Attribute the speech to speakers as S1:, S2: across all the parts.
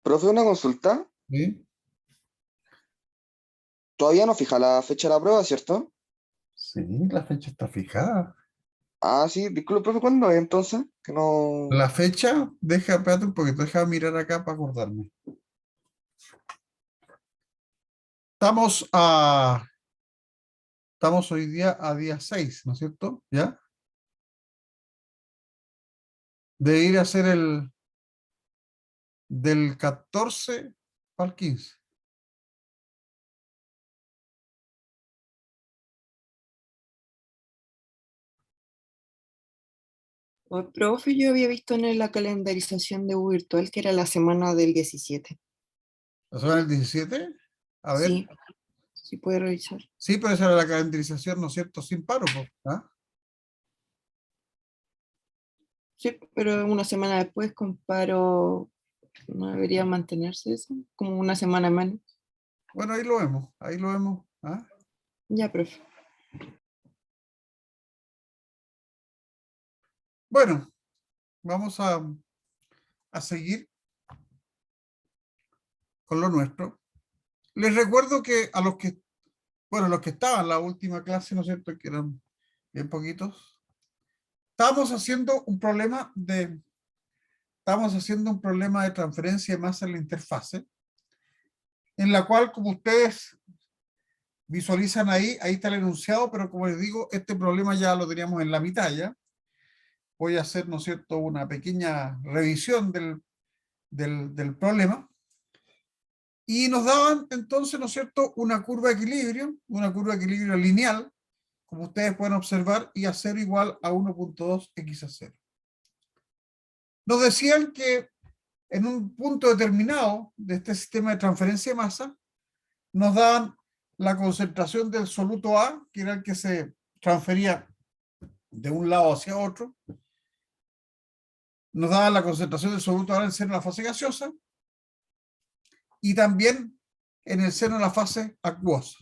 S1: Profe, una consulta.
S2: ¿Sí?
S1: Todavía no fija la fecha de la prueba, ¿cierto?
S2: Sí, la fecha está fijada.
S1: Ah, sí, disculpe, profe, ¿cuándo es entonces? Que no.
S2: La fecha, espérate un poquito, deja mirar acá para acordarme. Estamos a, estamos hoy día a día 6, ¿no es cierto? ¿Ya? De ir a hacer el del 14 al 15.
S3: Oh, profe, yo había visto en la calendarización de U virtual que era la semana del 17.
S2: ¿La semana del 17? A ver.
S3: Sí, sí puede revisar.
S2: Sí, pero esa era la calendarización, ¿no es cierto? Sin paro, po, ¿ah?
S3: Sí, pero una semana después comparo, ¿no debería mantenerse eso? Como una semana menos.
S2: Bueno, ahí lo vemos, ¿ah?
S3: Ya, profe.
S2: Bueno, vamos a seguir con lo nuestro. Les recuerdo que a los que estaban en la última clase, ¿no es cierto? Que eran bien poquitos. Estábamos haciendo un problema de transferencia de masa en la interfase, en la cual, como ustedes visualizan ahí está el enunciado, pero como les digo, este problema ya lo teníamos en la mitad ya. Voy a hacer, ¿no es cierto?, una pequeña revisión del problema. Y nos daban entonces, ¿no es cierto?, una curva de equilibrio lineal, como ustedes pueden observar, y a 0 igual a 1.2 x a 0. Nos decían que en un punto determinado de este sistema de transferencia de masa, nos daban la concentración del soluto A, que era el que se transfería de un lado hacia otro, nos daban la concentración del soluto A en el seno de la fase gaseosa, y también en el seno de la fase acuosa,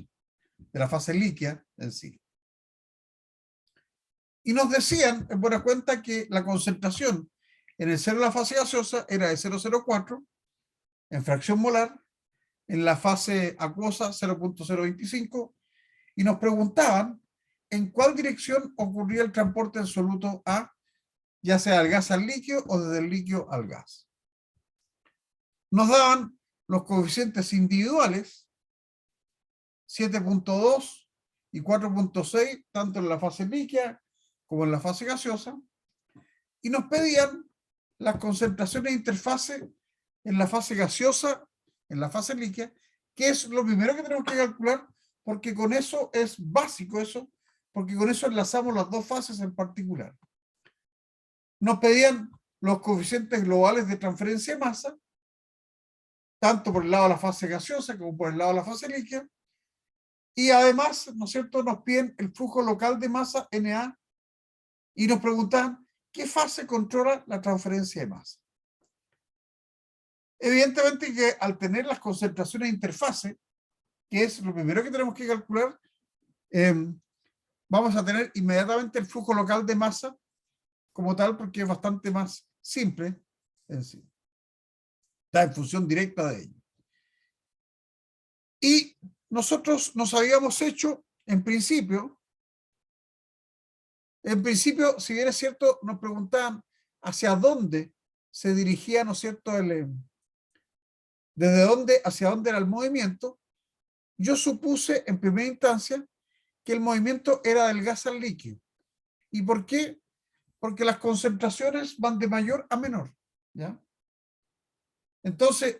S2: de la fase líquida en sí. Y nos decían, en buena cuenta, que la concentración en el seno de la fase gaseosa era de 0,04 en fracción molar, en la fase acuosa 0.025, y nos preguntaban en cuál dirección ocurría el transporte del soluto A, ya sea del gas al líquido o desde el líquido al gas. Nos daban los coeficientes individuales, 7.2 y 4.6, tanto en la fase líquida como en la fase gaseosa, y nos pedían las concentraciones de interfase en la fase gaseosa, en la fase líquida, que es lo primero que tenemos que calcular, porque con eso es básico eso, porque con eso enlazamos las dos fases en particular. Nos pedían los coeficientes globales de transferencia de masa, tanto por el lado de la fase gaseosa como por el lado de la fase líquida, y además, ¿no es cierto?, nos piden el flujo local de masa NA, y nos preguntan qué fase controla la transferencia de masa. Evidentemente que al tener las concentraciones de interfase, que es lo primero que tenemos que calcular, vamos a tener inmediatamente el flujo local de masa como tal, porque es bastante más simple en sí. Está en función directa de ello. Y nosotros nos habíamos hecho, en principio, si bien es cierto, nos preguntaban hacia dónde se dirigía, ¿no es cierto?, desde dónde, hacia dónde era el movimiento. Yo supuse en primera instancia que el movimiento era del gas al líquido. ¿Y por qué? Porque las concentraciones van de mayor a menor, ¿ya? Entonces,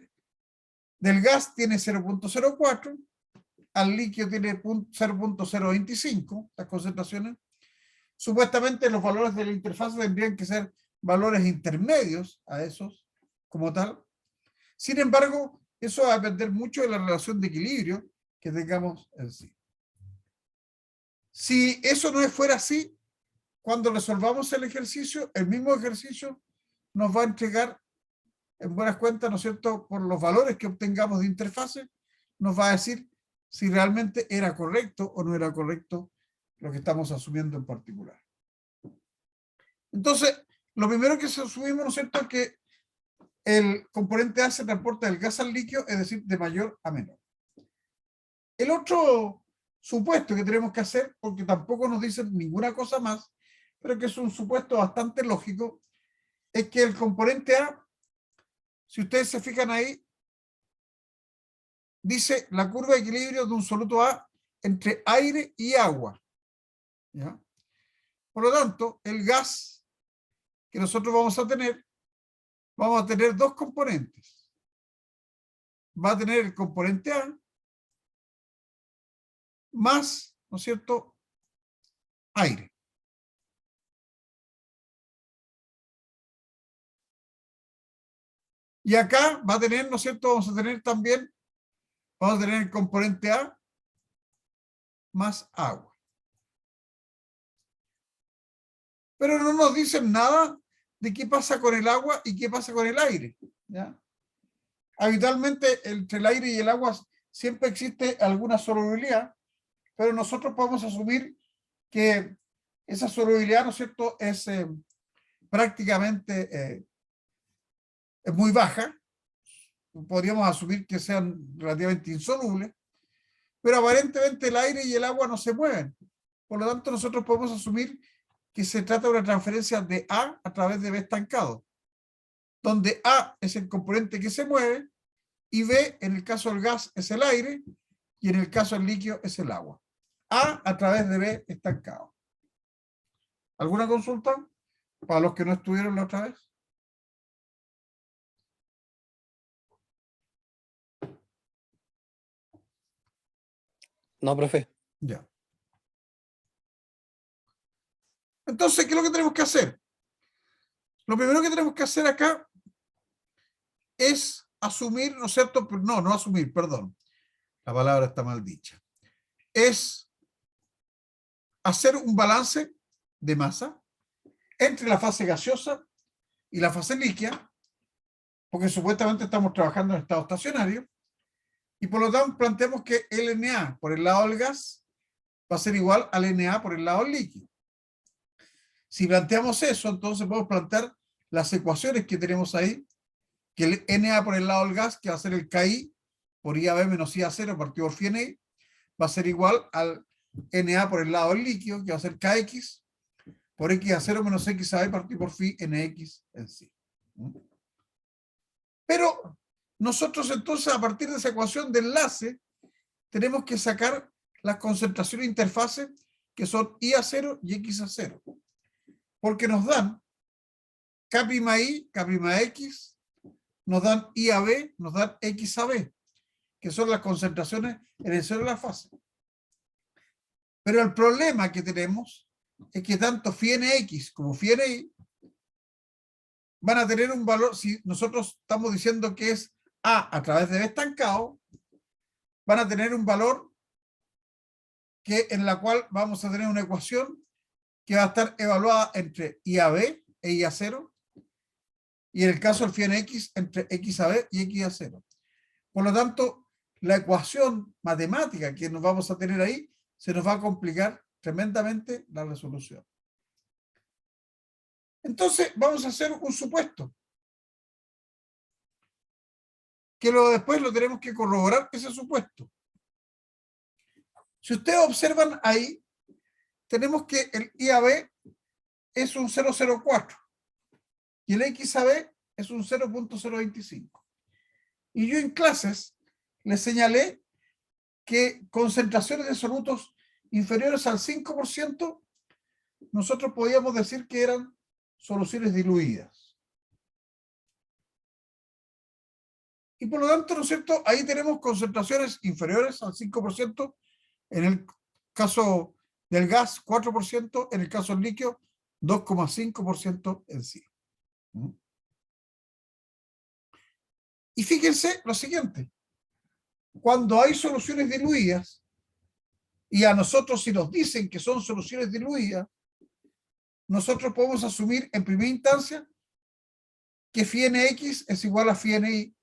S2: del gas tiene 0.04, al líquido tiene 0.025, las concentraciones. Supuestamente los valores de la interfaz tendrían que ser valores intermedios a esos, como tal. Sin embargo, eso va a depender mucho de la relación de equilibrio que tengamos en sí. Si eso no fuera así, cuando resolvamos el mismo ejercicio nos va a entregar, en buenas cuentas, ¿no es cierto?, por los valores que obtengamos de interfase, nos va a decir si realmente era correcto o no era correcto lo que estamos asumiendo en particular. Entonces, lo primero que asumimos, ¿no es cierto?, es que el componente A se transporta del gas al líquido, es decir, de mayor a menor. El otro supuesto que tenemos que hacer, porque tampoco nos dicen ninguna cosa más, pero que es un supuesto bastante lógico, es que el componente A, si ustedes se fijan ahí, dice la curva de equilibrio de un soluto A entre aire y agua, ¿ya? Por lo tanto, el gas que nosotros vamos a tener dos componentes. Va a tener el componente A más, ¿no es cierto?, aire. Y acá va a tener, ¿no es cierto?, vamos a tener el componente A más agua. Pero no nos dicen nada de qué pasa con el agua y qué pasa con el aire, ¿ya? Habitualmente entre el aire y el agua siempre existe alguna solubilidad, pero nosotros podemos asumir que esa solubilidad, ¿no es cierto?, es prácticamente es muy baja. Podríamos asumir que sean relativamente insolubles, pero aparentemente el aire y el agua no se mueven. Por lo tanto, nosotros podemos asumir que se trata de una transferencia de A través de B estancado, donde A es el componente que se mueve y B, en el caso del gas, es el aire y en el caso del líquido es el agua. A través de B estancado. ¿Alguna consulta para los que no estuvieron la otra vez?
S4: No, profe.
S2: Ya. Entonces, ¿qué es lo que tenemos que hacer? Lo primero que tenemos que hacer acá es asumir, ¿no es cierto? No asumir, perdón. La palabra está mal dicha. Es hacer un balance de masa entre la fase gaseosa y la fase líquida, porque supuestamente estamos trabajando en estado estacionario, y por lo tanto planteamos que el Na por el lado del gas va a ser igual al Na por el lado del líquido. Si planteamos eso, entonces podemos plantear las ecuaciones que tenemos ahí, que el Na por el lado del gas, que va a ser el KI por IAB menos IA0 partido por phi NI, va a ser igual al Na por el lado del líquido, que va a ser KX por XA0 menos XAB partido por phi NX en sí. Pero nosotros entonces, a partir de esa ecuación de enlace, tenemos que sacar las concentraciones de interfase que son IA0 y XA0, porque nos dan K'I, K'X, nos dan IAB, nos dan XAB, que son las concentraciones en el centro de la fase. Pero el problema que tenemos es que tanto phi NX como phi NI van a tener un valor, si nosotros estamos diciendo que es A través de B estancado, van a tener un valor en la cual vamos a tener una ecuación que va a estar evaluada entre IAB e IA0, y en el caso del phi NX entre XAB y XA0. Por lo tanto, la ecuación matemática que nos vamos a tener ahí se nos va a complicar tremendamente la resolución. Entonces, vamos a hacer un supuesto, que después lo tenemos que corroborar, ese supuesto. Si ustedes observan ahí, tenemos que el IAB es un 0,04 y el XAB es un 0,025. Y yo en clases les señalé que concentraciones de solutos inferiores al 5%, nosotros podíamos decir que eran soluciones diluidas. Y por lo tanto, ¿no es cierto?, ahí tenemos concentraciones inferiores al 5%, en el caso del gas 4%, en el caso del líquido 2,5% en sí. Y fíjense lo siguiente, cuando hay soluciones diluidas, y a nosotros si nos dicen que son soluciones diluidas, nosotros podemos asumir en primera instancia que phi NX es igual a phi NI,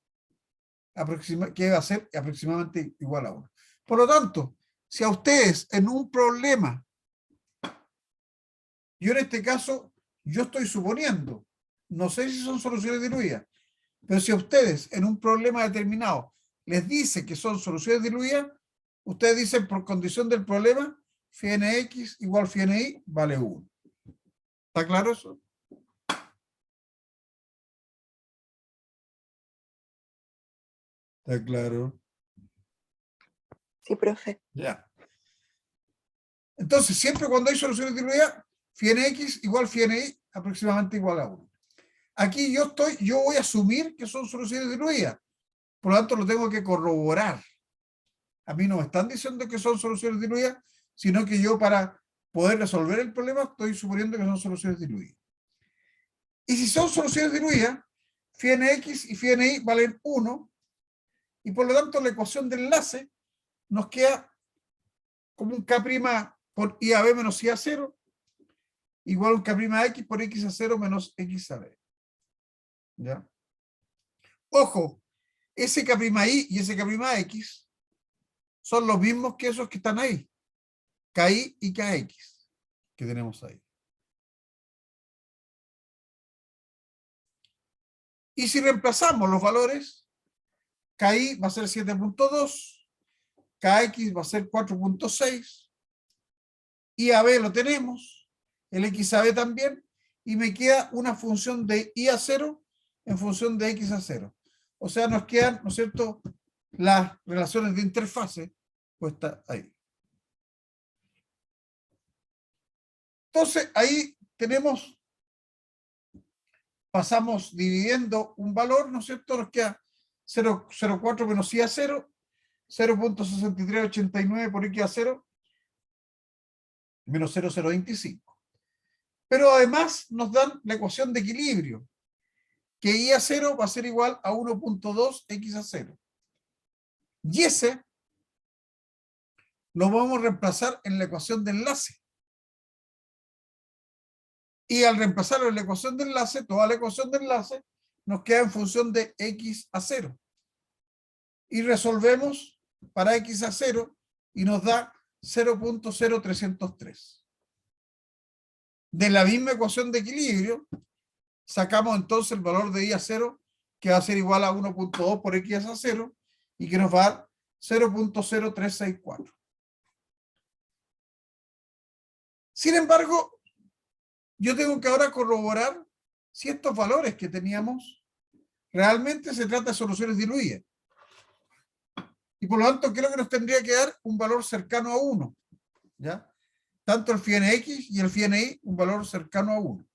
S2: que va a ser aproximadamente igual a 1. Por lo tanto, si a ustedes en un problema, yo en este caso, yo estoy suponiendo, no sé si son soluciones diluidas, Pero si a ustedes en un problema determinado les dice que son soluciones diluidas, ustedes dicen por condición del problema, phi nx igual phi ni vale 1. ¿Está claro eso? ¿Está claro?
S5: Sí, profe.
S2: Ya. Entonces, siempre cuando hay soluciones diluidas, phi nx igual phi ni aproximadamente igual a 1. Aquí yo voy a asumir que son soluciones diluidas. Por lo tanto, lo tengo que corroborar. A mí no me están diciendo que son soluciones diluidas, sino que yo para poder resolver el problema estoy suponiendo que son soluciones diluidas. Y si son soluciones diluidas, phi nx y phi ni valen 1, y por lo tanto la ecuación de enlace nos queda como un K' por I a B menos I a 0, igual a un K' X por X a 0 menos X a B. ¿Ya? Ojo, ese K'I y ese K'X son los mismos que esos que están ahí. KI y KX que tenemos ahí. Y si reemplazamos los valores, KI va a ser 7.2, KX va a ser 4.6, IAB lo tenemos, el XAB también, y me queda una función de I a 0 en función de X a 0. O sea, nos quedan, ¿no es cierto?, las relaciones de interfase puestas ahí. Entonces, ahí tenemos, pasamos dividiendo un valor, ¿no es cierto?, nos queda 0,04 menos I a 0, 0.6389 por X a 0, menos 0,025. Pero además nos dan la ecuación de equilibrio, que I a 0 va a ser igual a 1.2 X a 0. Y ese lo vamos a reemplazar en la ecuación de enlace. Y al reemplazarlo en la ecuación de enlace, toda la ecuación de enlace nos queda en función de X a 0. Y resolvemos para X a 0 y nos da 0.0303. De la misma ecuación de equilibrio, sacamos entonces el valor de I a 0, que va a ser igual a 1.2 por X a 0, y que nos va a dar 0.0364. Sin embargo, yo tengo que ahora corroborar si estos valores que teníamos realmente se trata de soluciones diluidas. Y por lo tanto, creo que nos tendría que dar un valor cercano a 1. ¿Ya? Tanto el phi nx y el phi ni, un valor cercano a 1.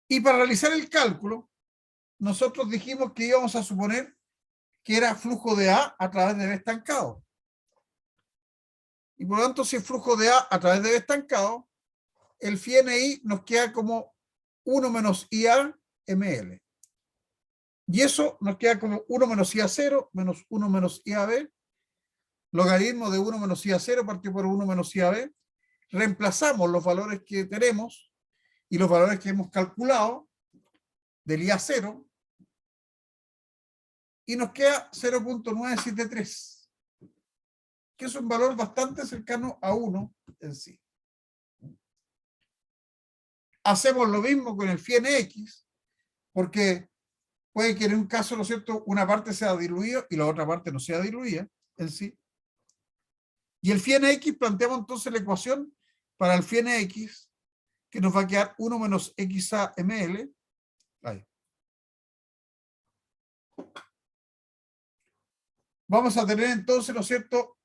S2: Y para realizar el cálculo, nosotros dijimos que íbamos a suponer que era flujo de A través de B estancado. Y por lo tanto, si es flujo de A través de B estancado, el phi ni nos queda como 1 menos IA ml. Y eso nos queda como 1 menos IA 0 menos 1 menos IAB, logaritmo de 1 menos IA 0 partido por 1 menos IAB. Reemplazamos los valores que tenemos y los valores que hemos calculado del IA 0 y nos queda 0.973, que es un valor bastante cercano a 1 en sí. Hacemos lo mismo con el phi nx, porque puede que en un caso, ¿no es cierto?, una parte sea diluida y la otra parte no sea diluida en sí. Y el phi nx, planteamos entonces la ecuación para el phi nx, que nos va a quedar 1 menos xa ml. Ahí. Vamos a tener entonces, ¿no es cierto?,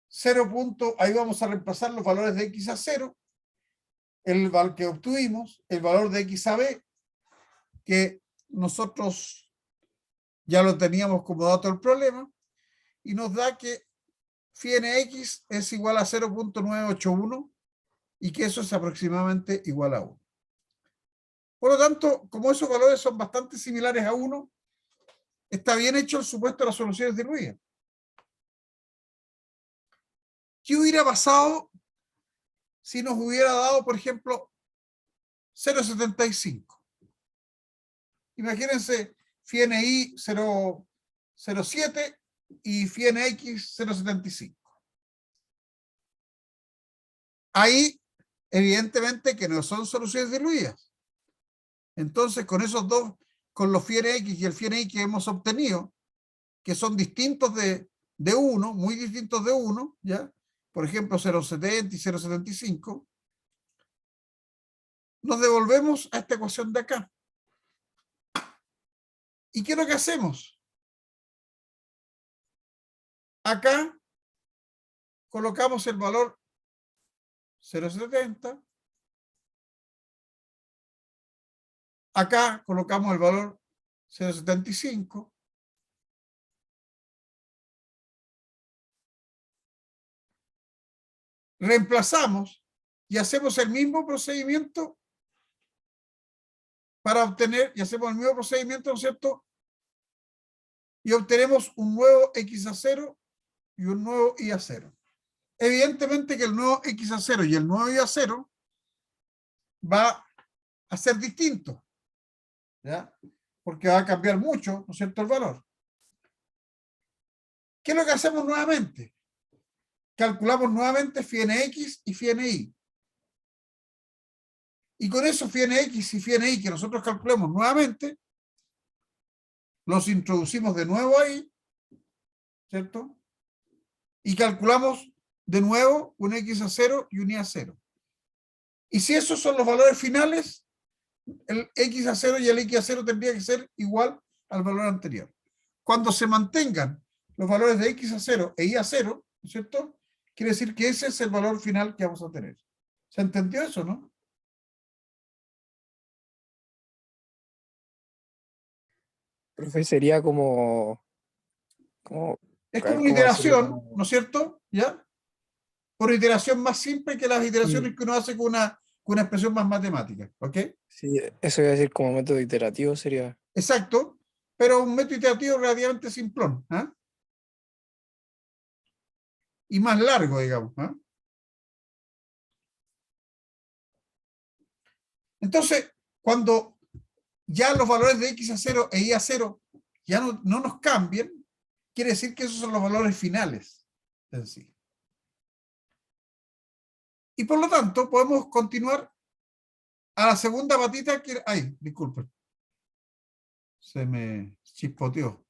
S2: 0. Ahí vamos a reemplazar los valores de x a 0, el valor que obtuvimos, el valor de x a b, que nosotros ya lo teníamos como dato del problema, y nos da que phi nx es igual a 0.981 y que eso es aproximadamente igual a 1. Por lo tanto, como esos valores son bastante similares a 1, está bien hecho el supuesto de las soluciones diluidas. ¿Qué hubiera pasado si nos hubiera dado, por ejemplo, 0.75? Imagínense phi ni 0.07 y phi nx 0.75. Ahí, evidentemente que no son soluciones diluidas, Entonces, con esos dos, con los phi n x y el phi n y que hemos obtenido, que son distintos de 1, muy distintos de 1, ¿ya? Por ejemplo, 0,70 y 0,75, nos devolvemos a esta ecuación de acá. ¿Y qué es lo que hacemos? Acá colocamos el valor 0,70. Acá colocamos el valor 0,75. Reemplazamos y hacemos el mismo procedimiento para obtener, y hacemos el mismo procedimiento, ¿no es cierto? Y obtenemos un nuevo x a 0 y un nuevo y a 0. Evidentemente que el nuevo x a 0 y el nuevo y a 0 va a ser distinto, ¿ya? Porque va a cambiar mucho, ¿no es cierto?, el valor. ¿Qué es lo que hacemos nuevamente? Calculamos nuevamente phi nx y phi ni. Y con eso phi nx y phi ni que nosotros calculemos nuevamente, los introducimos de nuevo ahí, ¿cierto? Y calculamos de nuevo un x a 0 y un y a 0. Y si esos son los valores finales, el x a 0 y el x a 0 tendría que ser igual al valor anterior. Cuando se mantengan los valores de x a 0 e y a 0, ¿no es cierto?, quiere decir que ese es el valor final que vamos a tener. ¿Se entendió eso, no?
S4: Profe, sería como,
S2: Es
S4: a
S2: como
S4: ver,
S2: una
S4: ¿cómo decirlo?
S2: iteración, ¿no es cierto? ¿Ya? Por iteración más simple que las iteraciones
S4: Sí,
S2: que uno hace con una expresión más matemática. ¿Ok?
S4: sí, eso iba a decir como método iterativo sería.
S2: Exacto. Pero un método iterativo relativamente simplón. ¿Ah? Y más largo, digamos. ¿Ah? Entonces, cuando ya los valores de x a 0 e y a 0 ya no nos cambien, quiere decir que esos son los valores finales en sí. Y por lo tanto, podemos continuar a la segunda patita que... Ay, disculpen. Se me chispoteó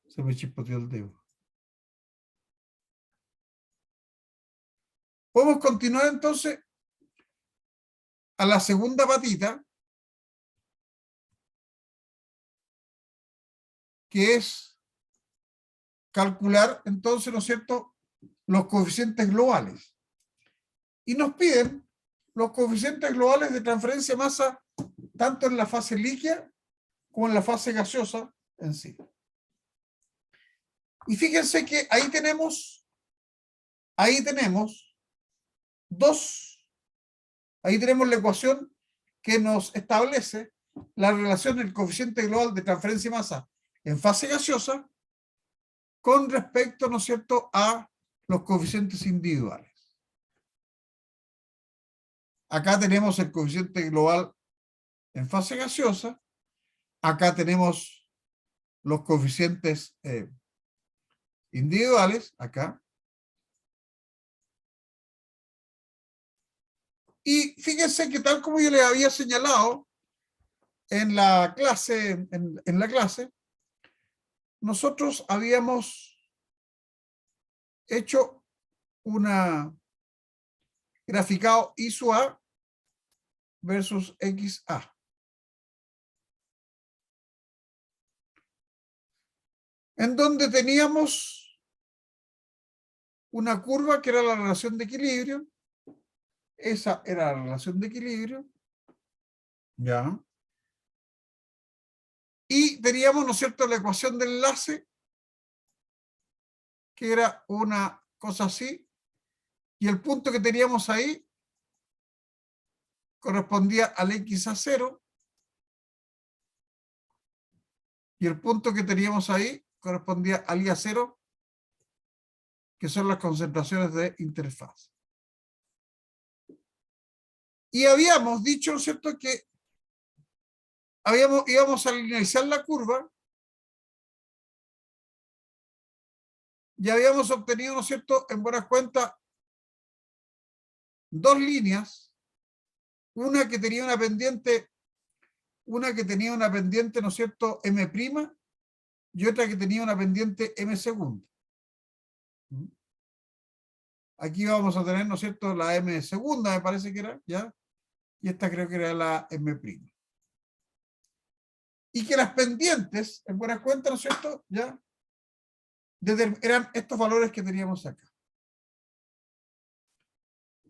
S2: el dedo. Podemos continuar entonces a la segunda patita, que es calcular entonces, ¿no es cierto?, los coeficientes globales. Y nos piden los coeficientes globales de transferencia de masa tanto en la fase líquida como en la fase gaseosa en sí. Y fíjense que ahí tenemos la ecuación que nos establece la relación del coeficiente global de transferencia de masa en fase gaseosa con respecto, ¿no es cierto?, a los coeficientes individuales. Acá tenemos el coeficiente global en fase gaseosa, acá tenemos los coeficientes individuales, acá. Y fíjense que tal como yo les había señalado en la clase, nosotros habíamos hecho una graficado I sub A versus XA. En donde teníamos una curva que era la relación de equilibrio. Esa era la relación de equilibrio. ¿Ya? Y teníamos, ¿no es cierto?, la ecuación del enlace, que era una cosa así. Y el punto que teníamos ahí correspondía al x a 0. Y el punto que teníamos ahí correspondía al y a 0, que son las concentraciones de interfaz. Y habíamos dicho, ¿no es cierto?, que íbamos a linealizar la curva y habíamos obtenido, ¿no es cierto?, en buenas cuentas, dos líneas, una que tenía una pendiente una que tenía una pendiente, ¿no es cierto?, M', y otra que tenía una pendiente M segunda. Aquí vamos a tener, ¿no es cierto?, la M segunda, me parece que era, ¿ya? Y esta creo que era la M'. Y que las pendientes, en buena cuenta, ¿no es cierto?, ¿ya? Eran estos valores que teníamos acá.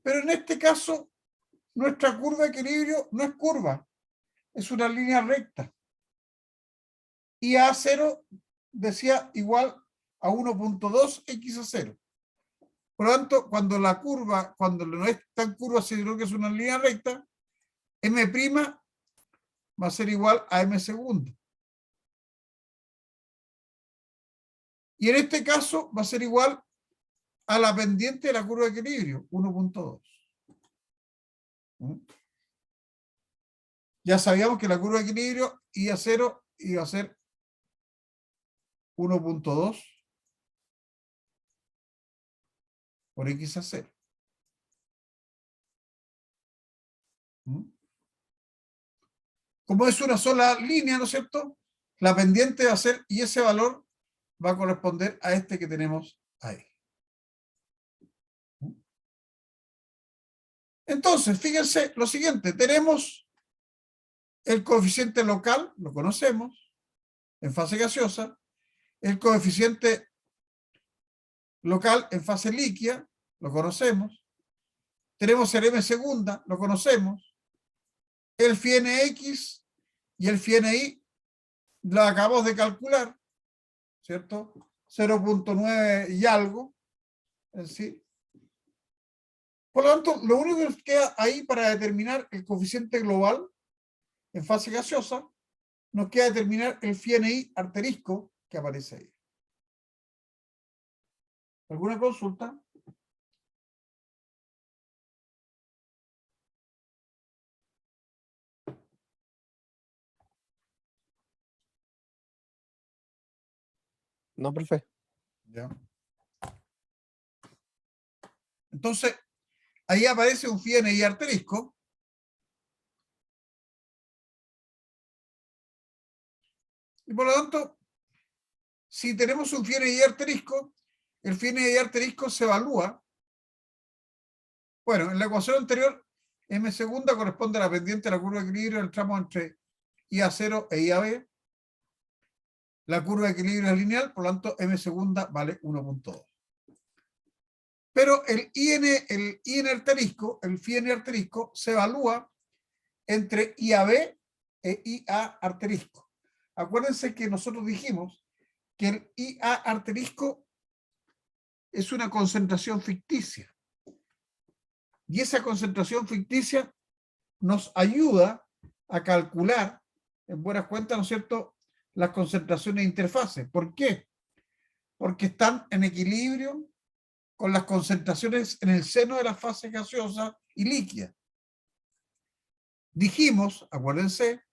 S2: Pero en este caso, nuestra curva de equilibrio no es curva, es una línea recta. Y A0 decía igual a 1.2 x a 0. Por lo tanto, cuando la curva, cuando no es tan curva, sino que es una línea recta, M' va a ser igual a M segundo. Y en este caso va a ser igual a la pendiente de la curva de equilibrio, 1.2. Ya sabíamos que la curva de equilibrio I a 0 iba a ser 1.2 por x a 0. Como es una sola línea, ¿no es cierto?, la pendiente va a ser, y ese valor va a corresponder a este que tenemos ahí. Entonces, fíjense lo siguiente, tenemos el coeficiente local, lo conocemos, en fase gaseosa, el coeficiente local en fase líquida, lo conocemos, tenemos el M segunda, lo conocemos, el phi nx y el phi ni lo acabamos de calcular, ¿cierto? 0.9 y algo, es decir. Por lo tanto, lo único que nos queda ahí para determinar el coeficiente global en fase gaseosa, nos queda determinar el phi ni asterisco que aparece ahí. ¿Alguna consulta?
S4: No, profe.
S2: Ya. Entonces, ahí aparece un phi ni asterisco. Y por lo tanto, si tenemos un phi ni asterisco, el phi ni asterisco se evalúa. Bueno, en la ecuación anterior, M segunda corresponde a la pendiente de la curva de equilibrio del tramo entre IA0 e IAB. La curva de equilibrio es lineal, por lo tanto, M segunda vale 1.2. Pero el IN asterisco, el phi n asterisco, se evalúa entre IAB e IA asterisco. Acuérdense que nosotros dijimos que el IA asterisco es una concentración ficticia. Y esa concentración ficticia nos ayuda a calcular, en buenas cuentas, ¿no es cierto?, las concentraciones de interfase. ¿Por qué? Porque están en equilibrio con las concentraciones en el seno de la fase gaseosa y líquida. Dijimos, acuérdense,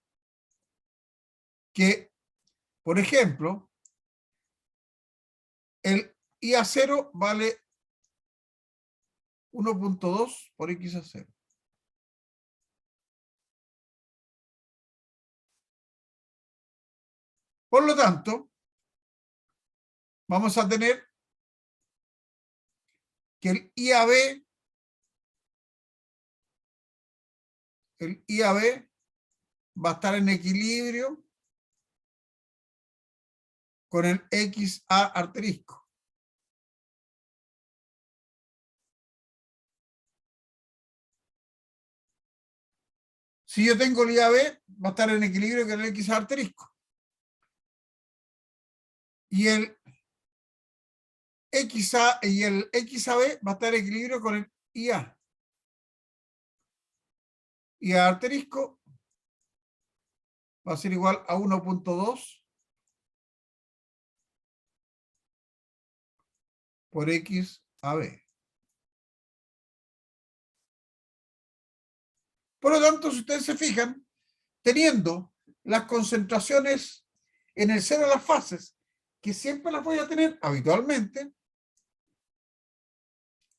S2: que, por ejemplo, el IA0 vale 1.2 por x a 0. Por lo tanto, vamos a tener que el IAB va a estar en equilibrio con el XA asterisco. Si yo tengo el IAB, va a estar en equilibrio con el XA asterisco. Y el XA y el XAB va a estar en equilibrio con el IA. IA asterisco va a ser igual a 1.2 por XAB. Por lo tanto, si ustedes se fijan, teniendo las concentraciones en el seno de las fases, que siempre las voy a tener habitualmente,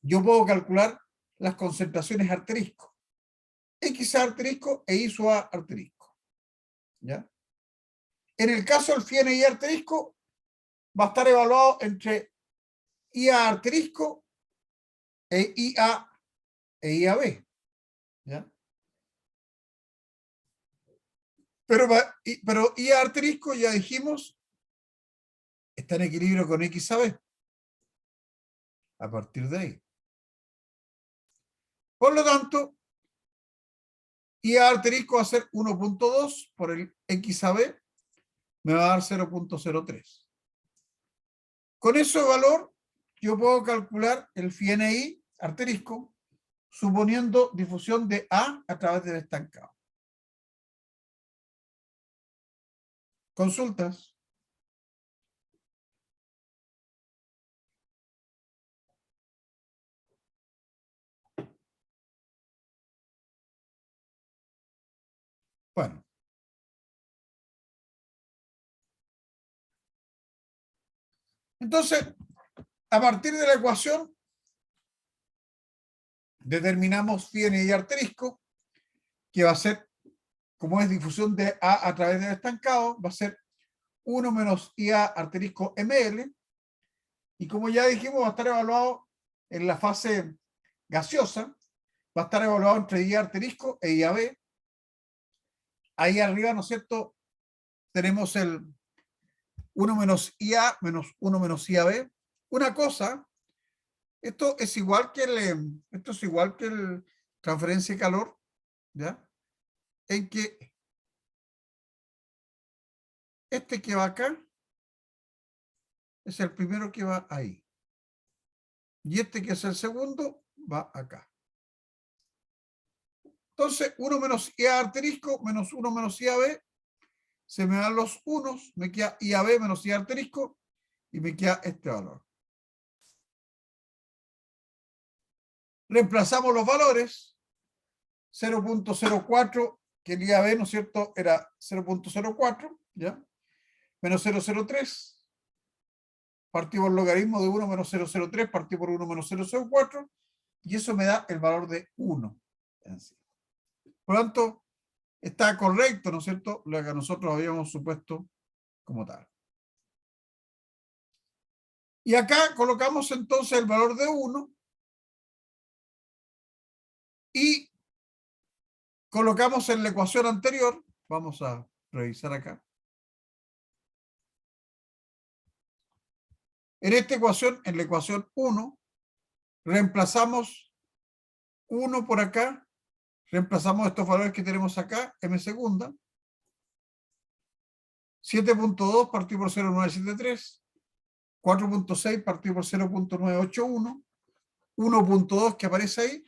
S2: yo puedo calcular las concentraciones asterisco, X asterisco e I sub A asterisco. ¿ya? En el caso del phi NI asterisco, va a estar evaluado entre IA asterisco e IA e IAB, ¿ya? Pero IA asterisco, ya dijimos, está en equilibrio con X a B. A partir de ahí. Por lo tanto, IA asterisco va a ser 1.2 por el X a B, me va a dar 0.03. Con ese valor, yo puedo calcular el phi NI asterisco, suponiendo difusión de A través del estancado. ¿Consultas? Bueno. Entonces, a partir de la ecuación, determinamos phi NI asterisco, que va a ser, como es difusión de A través del estancado, va a ser 1 menos IA asterisco ML, y como ya dijimos, va a estar evaluado en la fase gaseosa, va a estar evaluado entre IA asterisco e IAB. Ahí arriba, ¿no es cierto?, tenemos el 1 menos IA menos 1 menos IAB. Una cosa, esto es igual que el transferencia de calor, ¿ya? En que este que va acá es el primero que va ahí. Y este que es el segundo va acá. Entonces, 1 menos IA asterisco menos 1 menos IAB, se me dan los unos, me queda IAB menos IA asterisco y me queda este valor. Reemplazamos los valores, 0.04, que el IAB, ¿no es cierto?, era 0.04, ¿ya? Menos 0.03, partí por logaritmo de 1 menos 0.03, partí por 1 menos 0.04, y eso me da el valor de 1. Por lo tanto, está correcto, ¿no es cierto?, lo que nosotros habíamos supuesto como tal. Y acá colocamos entonces el valor de 1 y colocamos en la ecuación anterior, vamos a revisar acá. En esta ecuación, en la ecuación 1, reemplazamos 1 por acá, reemplazamos estos valores que tenemos acá, m segunda, 7.2 partido por 0.973, 4.6 partido por 0.981, 1.2 que aparece ahí,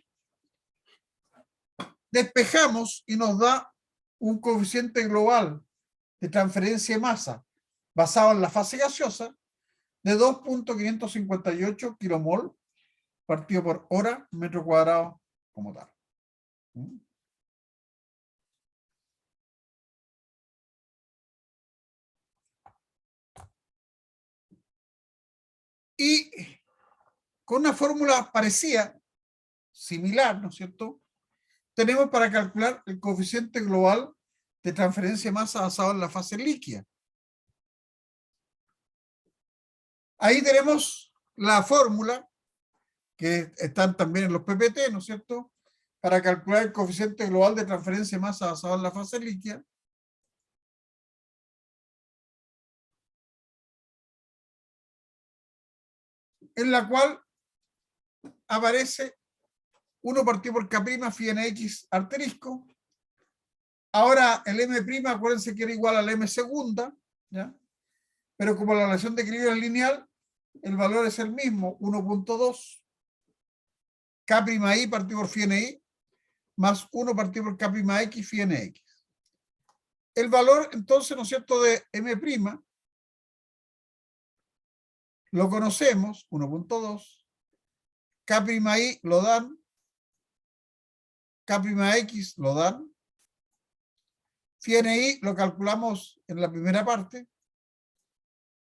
S2: despejamos y nos da un coeficiente global de transferencia de masa basado en la fase gaseosa de 2.558 kilomol partido por hora metro cuadrado como tal. Y con una fórmula parecida, similar, ¿no es cierto?, tenemos para calcular el coeficiente global de transferencia de masa basado en la fase líquida. Ahí tenemos la fórmula, que están también en los PPT, ¿no es cierto?, para calcular el coeficiente global de transferencia de masa basado en la fase líquida. En la cual aparece 1 partido por K' phi NX asterisco. Ahora el M', acuérdense que era igual al M segunda, ¿ya? Pero como la relación de equilibrio es lineal, el valor es el mismo, 1.2 K'I partido por phi NI más 1 partido por K'X phi NX. El valor, entonces, ¿no es cierto?, de M', lo conocemos, 1.2, K'I lo dan, K'X lo dan, phi NI lo calculamos en la primera parte,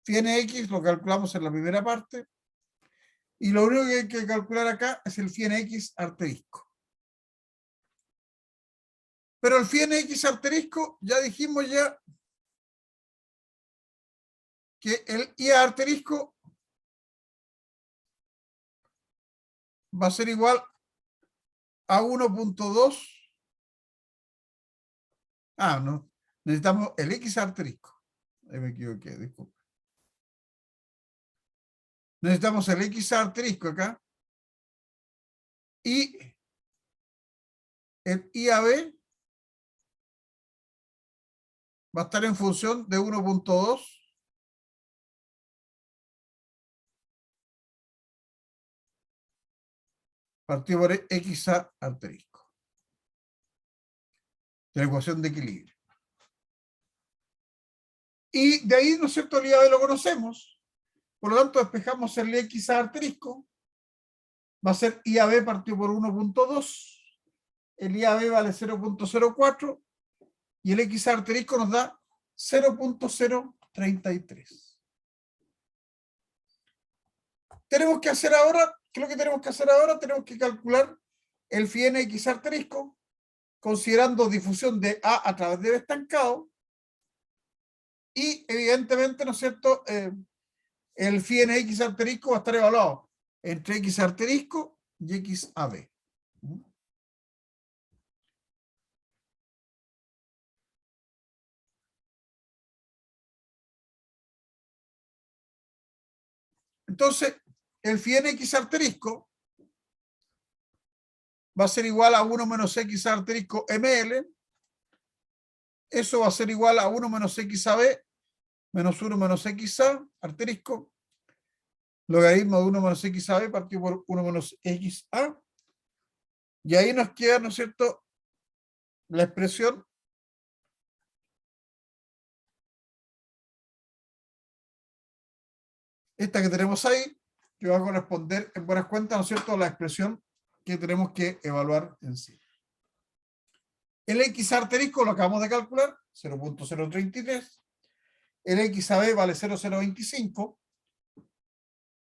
S2: phi NX lo calculamos en la primera parte, y lo único que hay que calcular acá es el phi NX asterisco. Pero el phi en X asterisco, ya dijimos ya que el I asterisco va a ser igual a 1.2. Ah, no. Necesitamos el X asterisco. Ahí me equivoqué, disculpe. Necesitamos el X asterisco acá. Y el IAB va a estar en función de 1.2 partido por X asterisco. De la ecuación de equilibrio. Y de ahí, ¿no es cierto?, el IAB lo conocemos. Por lo tanto, despejamos el X asterisco. Va a ser IAB partido por 1.2. El IAB vale 0.04. Y el X asterisco nos da 0.033. Tenemos que hacer ahora, ¿qué es lo que tenemos que hacer ahora? Tenemos que calcular el phi n X asterisco, considerando difusión de A través del estancado. Y evidentemente, ¿no es cierto?, el phi n X asterisco va a estar evaluado entre X asterisco y XAB. Entonces, el phi n X asterisco va a ser igual a 1 menos X asterisco ML. Eso va a ser igual a 1 menos XAB menos 1 menos XA asterisco. Logaritmo de 1 menos XAB partido por 1 menos XA. Y ahí nos queda, ¿no es cierto?, la expresión esta que tenemos ahí, que va a corresponder en buenas cuentas, ¿no es cierto?, a la expresión que tenemos que evaluar en sí. El X asterisco lo acabamos de calcular, 0.033. El XAB vale 0.025.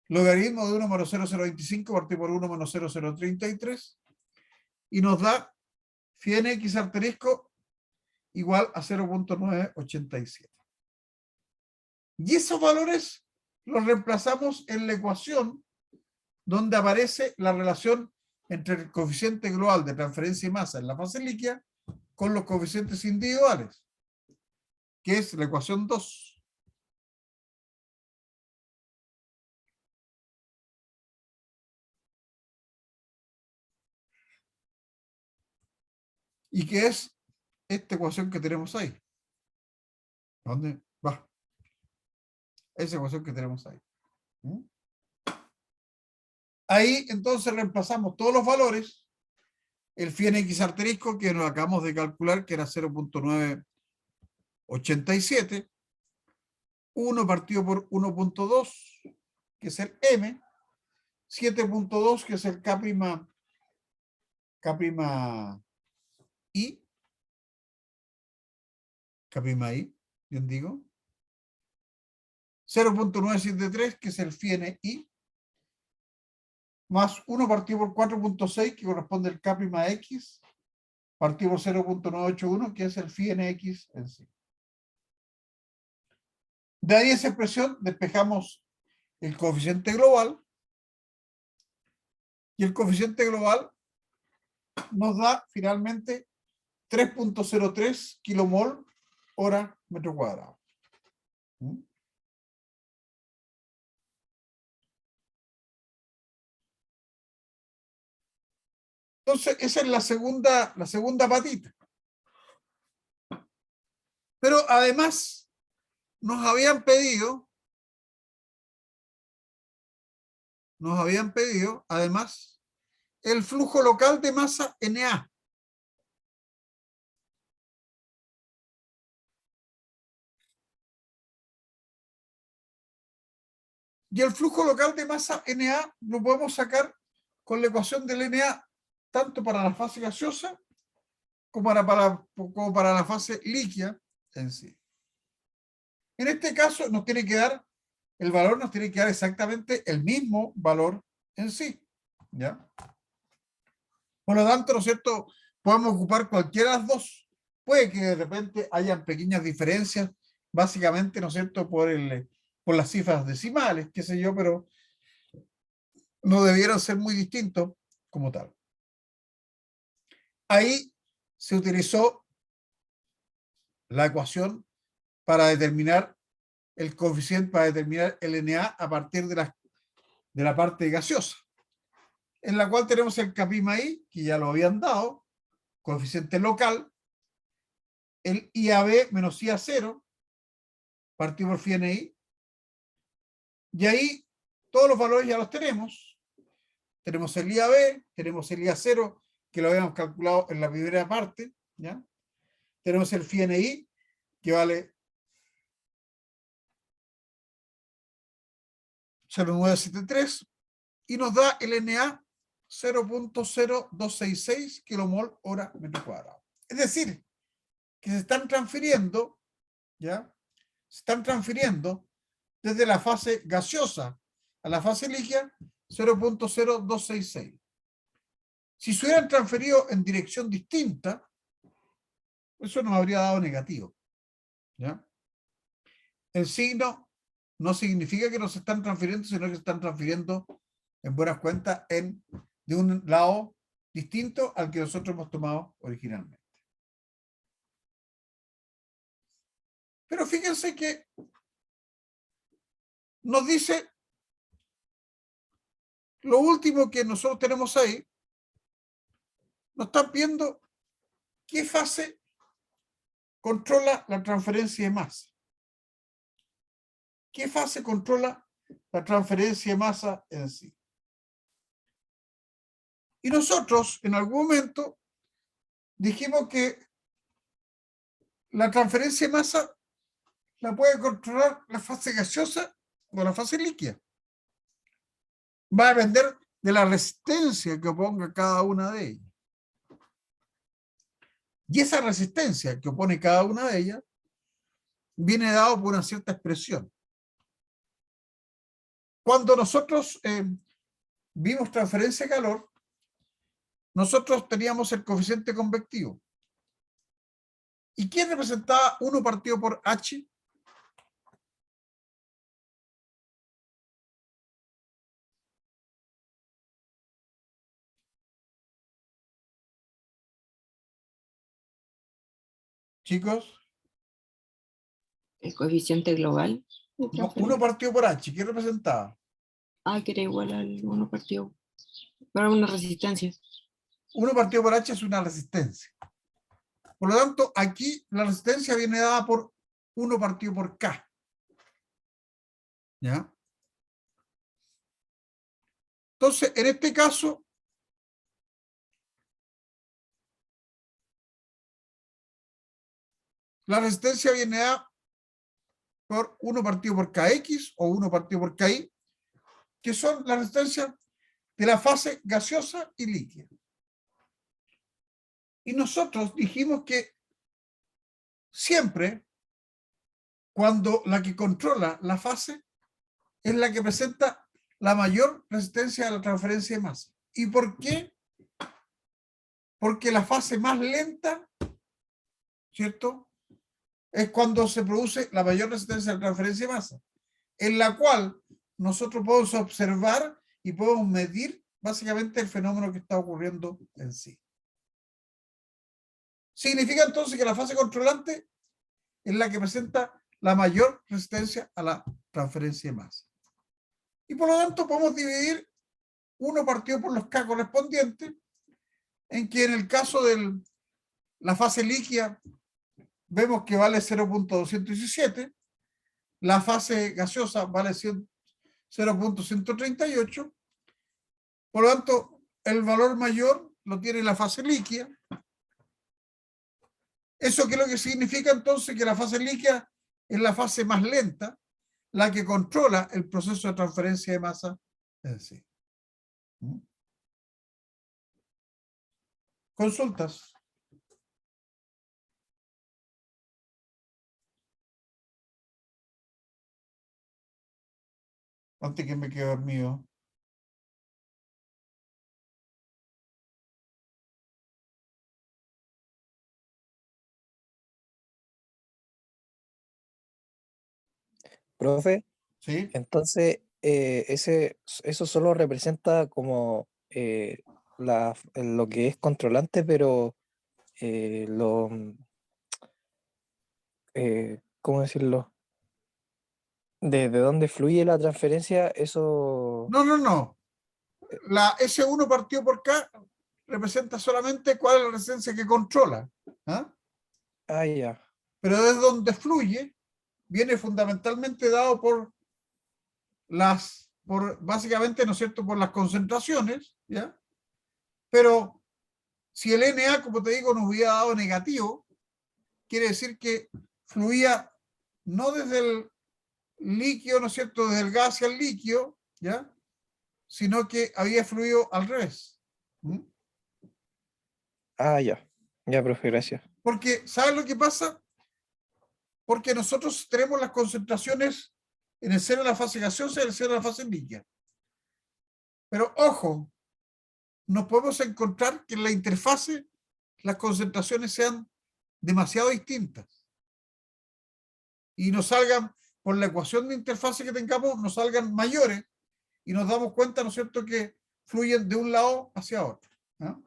S2: Logaritmo de 1 menos 0.025 partido por 1 menos 0.033. Y nos da phi n X asterisco igual a 0.987. Y esos valores los reemplazamos en la ecuación donde aparece la relación entre el coeficiente global de transferencia y masa en la fase líquida con los coeficientes individuales, que es la ecuación 2. Y que es esta ecuación que tenemos ahí. ¿A dónde va? Esa ecuación que tenemos ahí. Ahí entonces reemplazamos todos los valores. El phi n X asterisco que nos acabamos de calcular, que era 0.987. 1 partido por 1.2, que es el M. 7.2, que es el K', I. K' I, bien digo. 0.973, que es el phi n I. Más 1 partido por 4.6, que corresponde al K' X, partido por 0.981, que es el phi n X en sí. De ahí esa expresión despejamos el coeficiente global, y el coeficiente global nos da finalmente 3.03 kilomol hora metro cuadrado. Entonces, esa es la segunda patita. Pero además, nos habían pedido, además, el flujo local de masa NA. Y el flujo local de masa NA lo podemos sacar con la ecuación del NA tanto para la fase gaseosa como para la fase líquida en sí. En este caso nos tiene que dar, el valor nos tiene que dar exactamente el mismo valor en sí. ¿Ya? Por lo tanto, ¿no es cierto?, podemos ocupar cualquiera de las dos. Puede que de repente hayan pequeñas diferencias, básicamente, ¿no es cierto?, por las cifras decimales, qué sé yo, pero no debieron ser muy distintos como tal. Ahí se utilizó la ecuación para determinar el coeficiente, para determinar el NA a partir de la parte gaseosa, en la cual tenemos el Kpmi, que ya lo habían dado, coeficiente local, el IAB menos IA0, partido por phi NI, y ahí todos los valores ya los tenemos. Tenemos el IAB, tenemos el IA0, que lo habíamos calculado en la primera parte, ¿ya? Tenemos el phi NI, que vale 0,973, y nos da el NA 0,0266 kilomol hora metro cuadrado. Es decir, que se están transfiriendo, ¿ya? Se están transfiriendo desde la fase gaseosa a la fase líquida 0,0266. Si se hubieran transferido en dirección distinta, eso nos habría dado negativo, ¿ya? El signo no significa que nos están transfiriendo, sino que se están transfiriendo en buenas cuentas de un lado distinto al que nosotros hemos tomado originalmente. Pero fíjense que nos dice lo último que nosotros tenemos ahí, nos están viendo qué fase controla la transferencia de masa. ¿Qué fase controla la transferencia de masa en sí? Y nosotros en algún momento dijimos que la transferencia de masa la puede controlar la fase gaseosa o la fase líquida. Va a depender de la resistencia que oponga cada una de ellas. Y esa resistencia que opone cada una de ellas viene dado por una cierta expresión. Cuando nosotros vimos transferencia de calor, nosotros teníamos el coeficiente convectivo. ¿Y quién representaba 1 partido por H? Chicos,
S3: El coeficiente global de
S2: no, 1
S3: transferencia.
S2: partido por H, ¿quién representaba?
S3: Que era igual al 1 partido. Para una resistencia.
S2: 1 partido por H es una resistencia. Por lo tanto, aquí la resistencia viene dada por 1 partido por K. ¿Ya? Entonces, en este caso, la resistencia viene dada por 1 partido por Kx o 1 partido por Ki, que son las resistencias de la fase gaseosa y líquida. Y nosotros dijimos que siempre, cuando la que controla la fase es la que presenta la mayor resistencia a la transferencia de masa. ¿Y por qué? Porque la fase más lenta, ¿cierto?, es cuando se produce la mayor resistencia a la transferencia de masa, en la cual nosotros podemos observar y podemos medir básicamente el fenómeno que está ocurriendo en sí. Significa entonces que la fase controlante es la que presenta la mayor resistencia a la transferencia de masa. Y por lo tanto podemos dividir 1 partido por los K correspondientes, en que en el caso de la fase líquida vemos que vale 0,217, la fase gaseosa vale 0,138, por lo tanto el valor mayor lo tiene la fase líquida. ¿Eso qué es lo que significa entonces? Que la fase líquida es la fase más lenta, la que controla el proceso de transferencia de masa en sí. Consultas. Antes que me quede dormido.
S4: Profe,
S2: ¿sí?
S4: entonces eso solo representa como lo que es controlante, pero lo, ¿cómo decirlo? De dónde fluye la transferencia, eso...
S2: No, no, no. La S1 partido por K representa solamente cuál es la resistencia que controla. ¿Ah?
S4: Ah, ya.
S2: Pero desde donde fluye, viene fundamentalmente dado por básicamente, ¿no es cierto?, por las concentraciones, ¿ya? Pero si el Na, como te digo, nos hubiera dado negativo, quiere decir que fluía no desde el líquido, ¿no es cierto?, desde el gas hacia el líquido, ¿ya?, sino que había fluido al revés. ¿Mm?
S4: Ah, ya. Ya, profe, gracias.
S2: Porque, ¿sabes lo que pasa? Porque nosotros tenemos las concentraciones en el seno de la fase gaseosa y en el seno de la fase líquida. Pero ojo, no podemos encontrar que en la interfase las concentraciones sean demasiado distintas y nos salgan, por la ecuación de interfase que tengamos, nos salgan mayores y nos damos cuenta, ¿no es cierto?, que fluyen de un lado hacia otro, ¿no?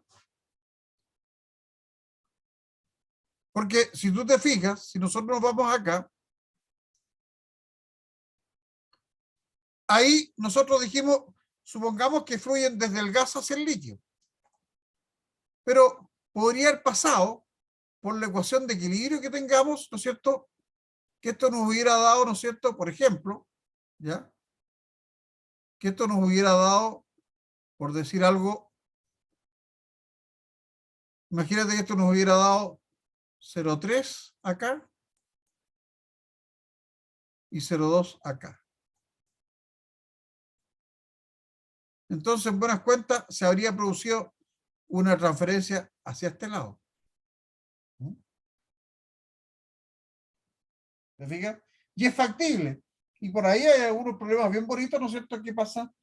S2: Porque si tú te fijas, si nosotros nos vamos acá, ahí nosotros dijimos, supongamos que fluyen desde el gas hacia el líquido. Pero podría haber pasado por la ecuación de equilibrio que tengamos, ¿no es cierto?, que esto nos hubiera dado, ¿no es cierto?, por ejemplo, ¿ya?, que esto nos hubiera dado, por decir algo, imagínate que esto nos hubiera dado 0,3 acá y 0,2 acá. Entonces, en buenas cuentas, se habría producido una transferencia hacia este lado. ¿Me fijas? Y es factible. Y por ahí hay algunos problemas bien bonitos, ¿no es cierto?, que pasan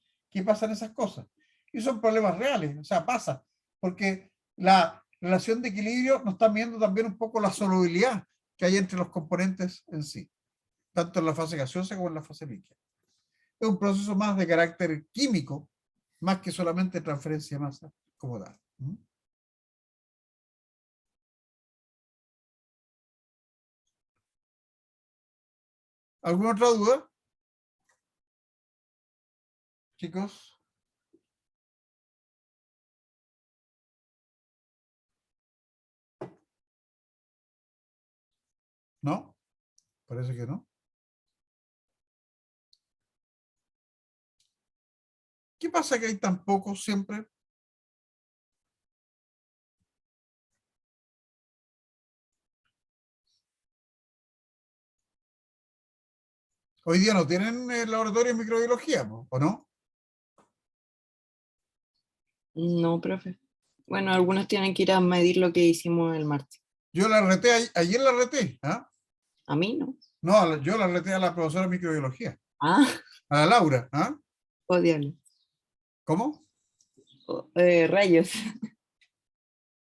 S2: esas cosas. Y son problemas reales, o sea, pasa. Porque la relación de equilibrio nos está viendo también un poco la solubilidad que hay entre los componentes en sí, tanto en la fase gaseosa como en la fase líquida. Es un proceso más de carácter químico, más que solamente transferencia de masa como tal. ¿Alguna otra duda, chicos? ¿No? Parece que no. ¿Qué pasa que hay tan pocos siempre? Hoy día no tienen laboratorio de microbiología, ¿o no?
S3: No, profe. Bueno, algunos tienen que ir a medir lo que hicimos el martes.
S2: Yo la reté, ayer la reté. ¿Ah?
S3: A mí no.
S2: No, yo la reté a la profesora de microbiología,
S3: Ah,
S2: a la Laura. ¿Ah?
S3: oh diablo.
S2: ¿Cómo?
S3: Oh, rayos.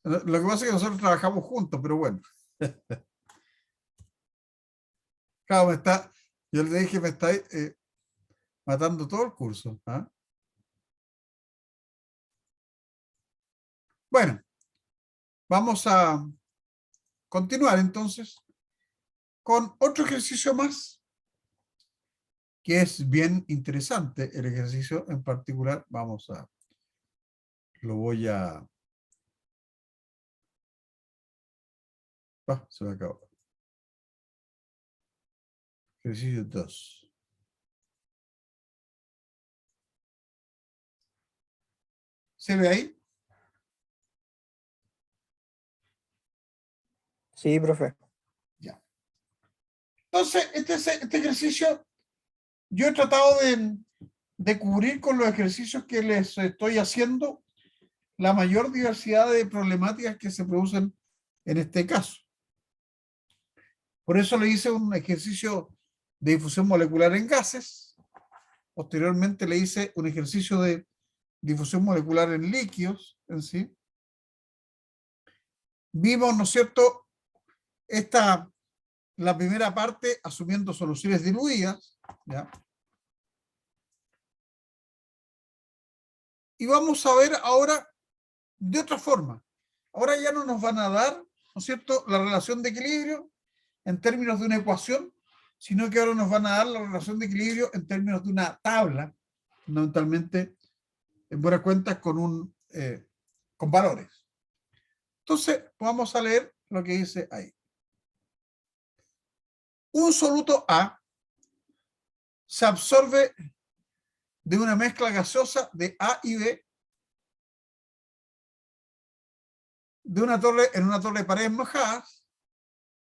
S2: Lo que pasa es que nosotros trabajamos juntos, pero bueno. Claro, yo le dije, me está matando todo el curso. ¿Ah? Bueno, vamos a continuar entonces con otro ejercicio más, que es bien interesante. El ejercicio en particular, lo voy a... se me acabó. Ejercicio 2. ¿Se ve ahí?
S4: Sí, profe.
S2: Ya. Entonces, este ejercicio yo he tratado de cubrir con los ejercicios que les estoy haciendo la mayor diversidad de problemáticas que se producen en este caso. Por eso le hice un ejercicio de difusión molecular en gases. Posteriormente le hice un ejercicio de difusión molecular en líquidos en sí. Vimos, ¿no es cierto?, la primera parte asumiendo soluciones diluidas, ¿ya? Y vamos a ver ahora de otra forma. Ahora ya no nos van a dar, ¿no es cierto?, la relación de equilibrio en términos de una ecuación, sino que ahora nos van a dar la relación de equilibrio en términos de una tabla, fundamentalmente, en buena cuenta, con valores. Entonces, vamos a leer lo que dice ahí. Un soluto A se absorbe de una mezcla gaseosa de A y B en una torre de paredes mojadas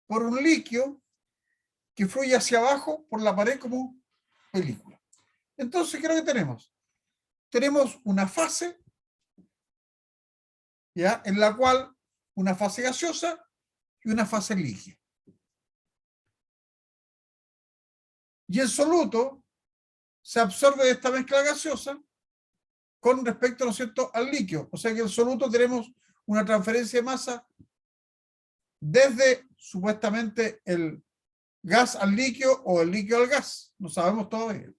S2: por un líquido que fluye hacia abajo por la pared como película. Entonces, ¿qué es lo que tenemos? Tenemos una fase, ¿ya?, en la cual una fase gaseosa y una fase líquida. Y el soluto se absorbe de esta mezcla gaseosa con respecto, ¿no es cierto?, al líquido. O sea que el soluto tenemos una transferencia de masa desde supuestamente el gas al líquido o el líquido al gas. No sabemos todavía.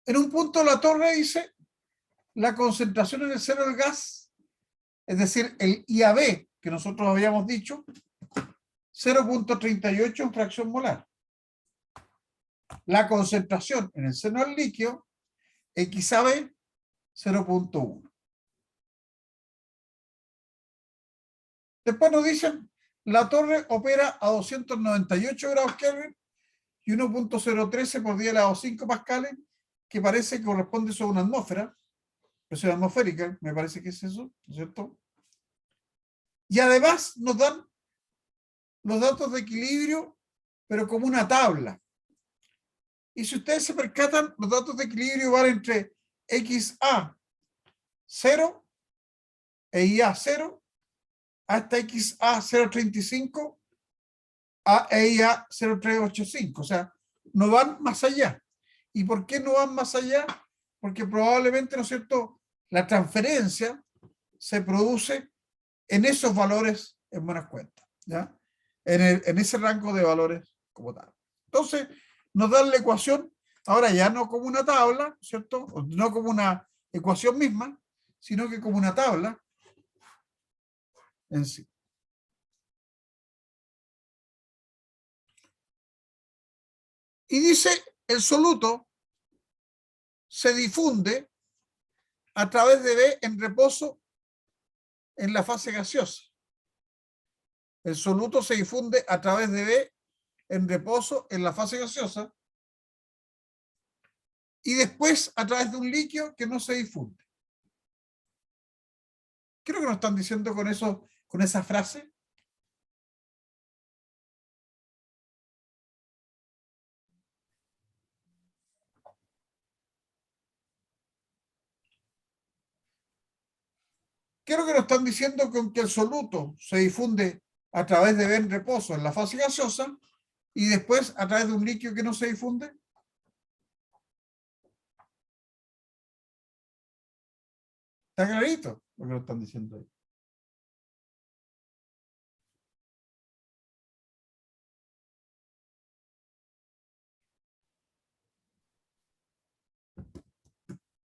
S2: En un punto la torre dice la concentración en el seno del gas, es decir, el IAB, que nosotros habíamos dicho, 0.38 en fracción molar. La concentración en el seno del líquido, XAB, 0.1. Después nos dicen, la torre opera a 298 grados Kelvin y 1.013 por 10 elevado a 5 pascales, que parece que corresponde a una atmósfera, presión atmosférica, me parece que es eso, ¿no es cierto? Y además nos dan los datos de equilibrio, pero como una tabla. Y si ustedes se percatan, los datos de equilibrio van entre XA 0 e IA 0 hasta XA 0.35 e IA 0.385. O sea, no van más allá. ¿Y por qué no van más allá? Porque probablemente, ¿no es cierto?, la transferencia se produce en esos valores en buenas cuentas, ¿ya? En ese rango de valores como tal. Entonces, nos dan la ecuación, ahora ya no como una tabla, ¿cierto? No como una ecuación misma, sino que como una tabla en sí. Y dice, el soluto se difunde a través de B en reposo en la fase gaseosa. El soluto se difunde a través de B en reposo en la fase gaseosa y después a través de un líquido que no se difunde. ¿Qué es lo que nos están diciendo con eso, con esa frase? ¿Qué es lo que nos están diciendo con que el soluto se difunde a través de B en reposo en la fase gaseosa y después a través de un líquido que no se difunde? ¿Está clarito lo que nos están diciendo ahí?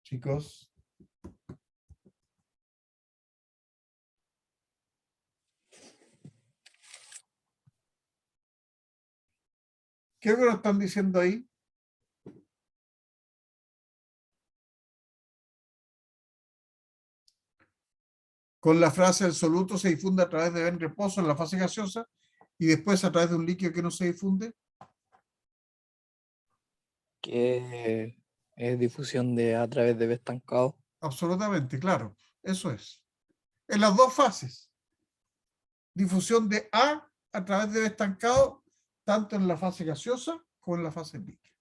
S2: Chicos. ¿Qué es lo que nos están diciendo ahí? Con la frase el soluto se difunde a través de B en reposo en la fase gaseosa y después a través de un líquido que no se difunde.
S4: Que es difusión de a través de B estancado.
S2: Absolutamente, claro. Eso es. En las dos fases. Difusión de A través de B estancado, tanto en la fase gaseosa como en la fase líquida.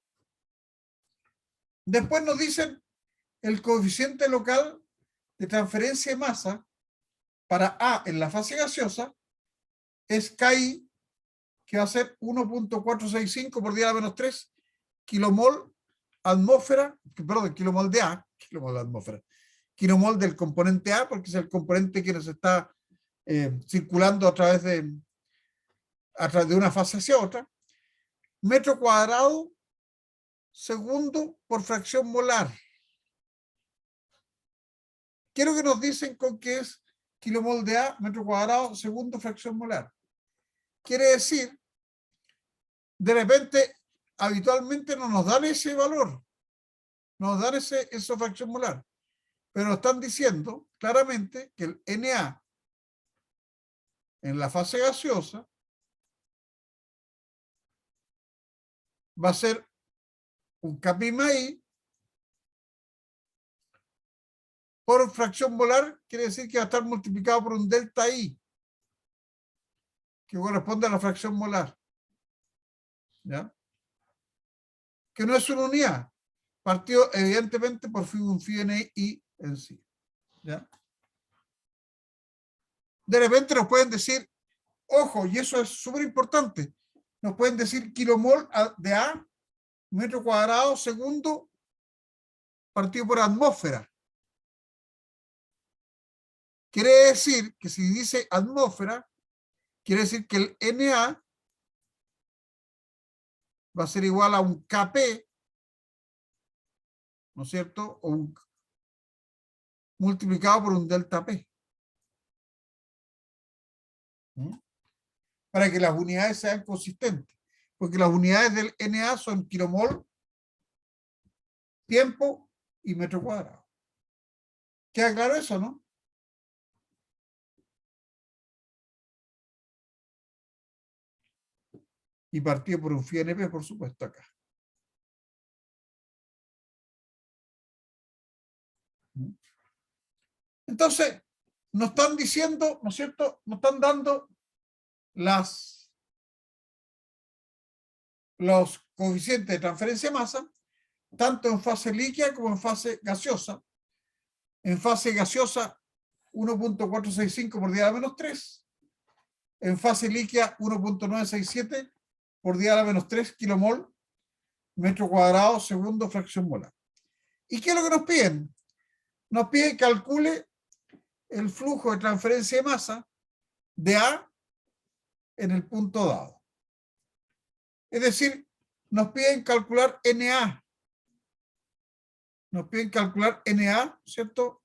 S2: Después nos dicen el coeficiente local de transferencia de masa para A en la fase gaseosa es KI, que va a ser 1.465 por 10 a la menos 3 kilomol atmósfera, perdón, kilomol de A, kilomol de atmósfera, kilomol del componente A, porque es el componente que nos está circulando a través de una fase hacia otra, metro cuadrado segundo por fracción molar. ¿Qué es lo que nos dicen con que es kilomol de A, metro cuadrado, segundo fracción molar? Quiere decir, de repente, habitualmente no nos dan ese valor, no nos dan esa fracción molar, pero nos están diciendo claramente que el Na en la fase gaseosa va a ser un Kpi por fracción molar, quiere decir que va a estar multiplicado por un delta I, que corresponde a la fracción molar. ¿Ya? Que no es una unidad, partido evidentemente por un phi NI en sí. ¿Ya? De repente nos pueden decir, ojo, y eso es súper importante, nos pueden decir kilomol de A, metro cuadrado segundo, partido por atmósfera. Quiere decir que si dice atmósfera, quiere decir que el Na va a ser igual a un Kp, ¿no es cierto? O multiplicado por un delta P. ¿Mm? Para que las unidades sean consistentes. Porque las unidades del Na son kilomol, tiempo y metro cuadrado. ¿Queda claro eso, no? Y partido por un phi NP, por supuesto, acá. Entonces, nos están diciendo, ¿no es cierto? Nos están dando los coeficientes de transferencia de masa, tanto en fase líquida como en fase gaseosa. En fase gaseosa, 1.465 por 10 a la menos 3. En fase líquida, 1.967 por 10 a la menos 3 kilomol, metro cuadrado, segundo, fracción molar. ¿Y qué es lo que nos piden? Nos piden que calcule el flujo de transferencia de masa de A en el punto dado. Es decir, nos piden calcular Na. Nos piden calcular Na, ¿cierto?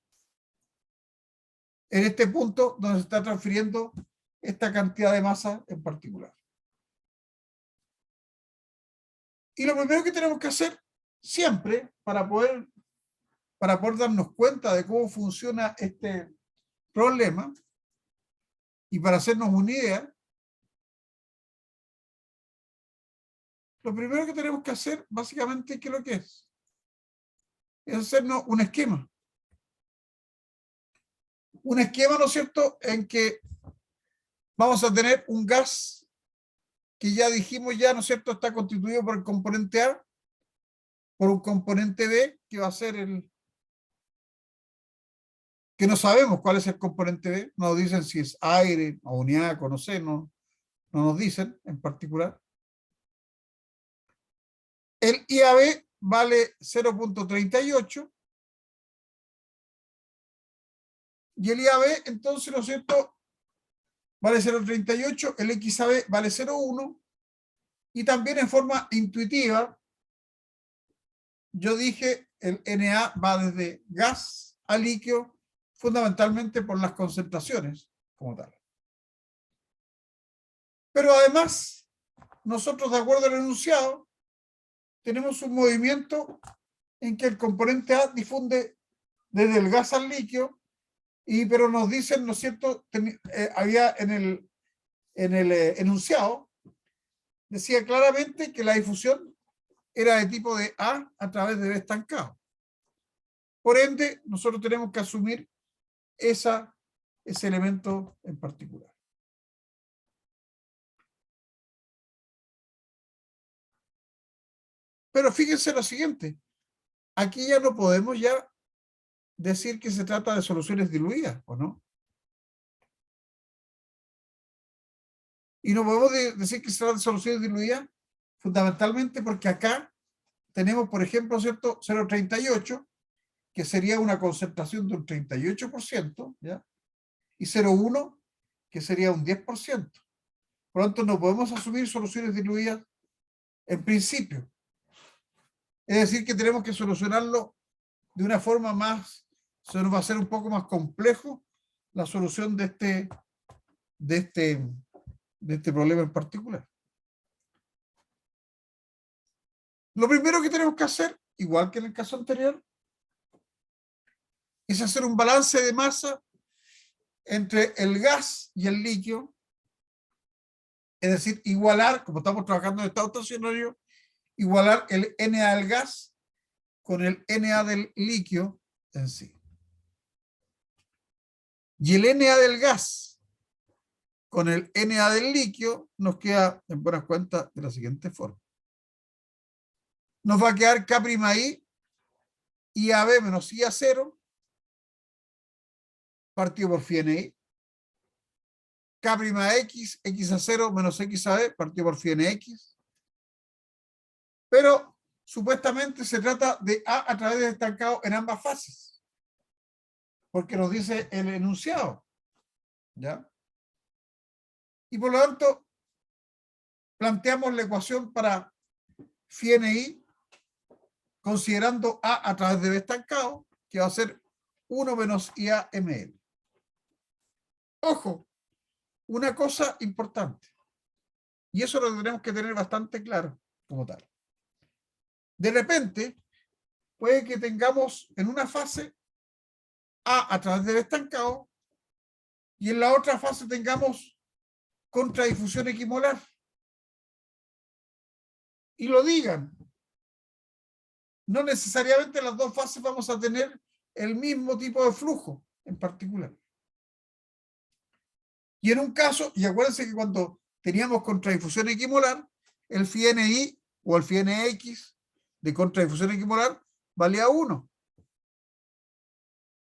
S2: En este punto donde se está transfiriendo esta cantidad de masa en particular. Y lo primero que tenemos que hacer siempre para poder darnos cuenta de cómo funciona este problema y para hacernos una idea, lo primero que tenemos que hacer básicamente, ¿qué es lo que es? Es hacernos un esquema. Un esquema, ¿no es cierto?, en que vamos a tener un gas que ya dijimos ya, ¿no es cierto?, está constituido por el componente A, por un componente B, que va a ser que no sabemos cuál es el componente B, no nos dicen si es aire, amoníaco, no sé, no nos dicen en particular. El IAB vale 0.38 y el IAB, entonces, ¿no es cierto?, vale 0.38, el XAB vale 0.1 y también en forma intuitiva yo dije el Na va desde gas a líquido fundamentalmente por las concentraciones como tal. Pero además, nosotros de acuerdo al enunciado tenemos un movimiento en que el componente A difunde desde el gas al líquido, pero nos dicen, ¿no es cierto?, había en el enunciado, decía claramente que la difusión era de tipo de A través de B estancado. Por ende, nosotros tenemos que asumir ese elemento en particular. Pero fíjense lo siguiente, aquí ya no podemos ya decir que se trata de soluciones diluidas, ¿o no? Y no podemos decir que se trata de soluciones diluidas fundamentalmente porque acá tenemos, por ejemplo, ¿cierto?, 0.38, que sería una concentración de un 38%, ¿ya? Y 0.1, que sería un 10%. Por lo tanto, no podemos asumir soluciones diluidas en principio. Es decir, que tenemos que solucionarlo de una forma más, se nos va a hacer un poco más complejo la solución de este problema en particular. Lo primero que tenemos que hacer, igual que en el caso anterior, es hacer un balance de masa entre el gas y el líquido, es decir, igualar, como estamos trabajando en estado estacionario, igualar el Na del gas con el Na del líquido en sí. Y el Na del gas con el Na del líquido nos queda en buenas cuentas de la siguiente forma. Nos va a quedar K'I y AB menos IA0 partido por phi NI. K'X, X0 menos XAB partido por phi NX. Pero supuestamente se trata de A través del estancado en ambas fases. Porque nos dice el enunciado. ¿Ya? Y por lo tanto, planteamos la ecuación para phi NI considerando A través de B estancado, que va a ser 1 menos IAML. Ojo, una cosa importante, y eso lo tenemos que tener bastante claro como tal. De repente, puede que tengamos en una fase A través de B estancado y en la otra fase tengamos contradifusión equimolar. Y lo digan. No necesariamente en las dos fases vamos a tener el mismo tipo de flujo en particular. Y en un caso, y acuérdense que cuando teníamos contradifusión equimolar, el phi NI o el phi NX de contradifusión equimolar valía 1.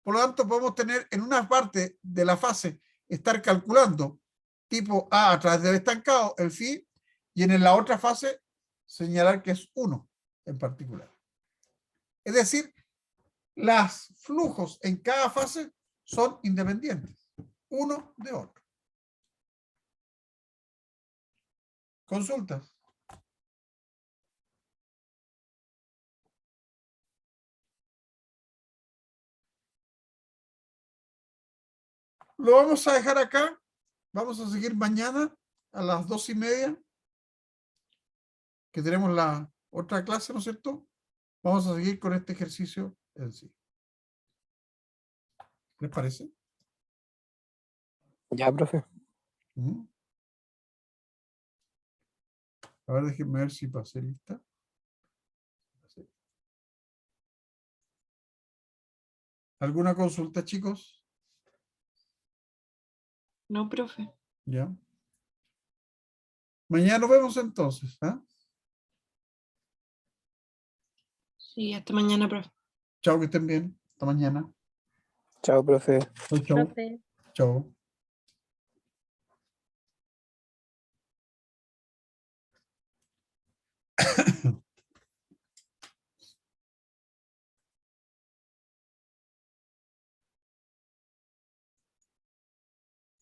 S2: Por lo tanto, podemos tener en una parte de la fase estar calculando tipo A través del estancado, el phi, y en la otra fase señalar que es 1 en particular. Es decir, los flujos en cada fase son independientes, uno de otro. ¿Consultas? Lo vamos a dejar acá. Vamos a seguir mañana a las 2:30, que tenemos la otra clase, ¿no es cierto? Vamos a seguir con este ejercicio en sí. ¿Les parece?
S4: Ya, profe.
S2: A ver, déjenme ver si pasé lista. ¿Alguna consulta, chicos?
S3: No, profe.
S2: Ya. Mañana nos vemos entonces. ¿Ah?
S3: Sí, hasta mañana, profe.
S2: Chao, que estén bien. Hasta mañana.
S4: Chao, profe.
S2: Chao.
S5: Profe.
S2: Chao.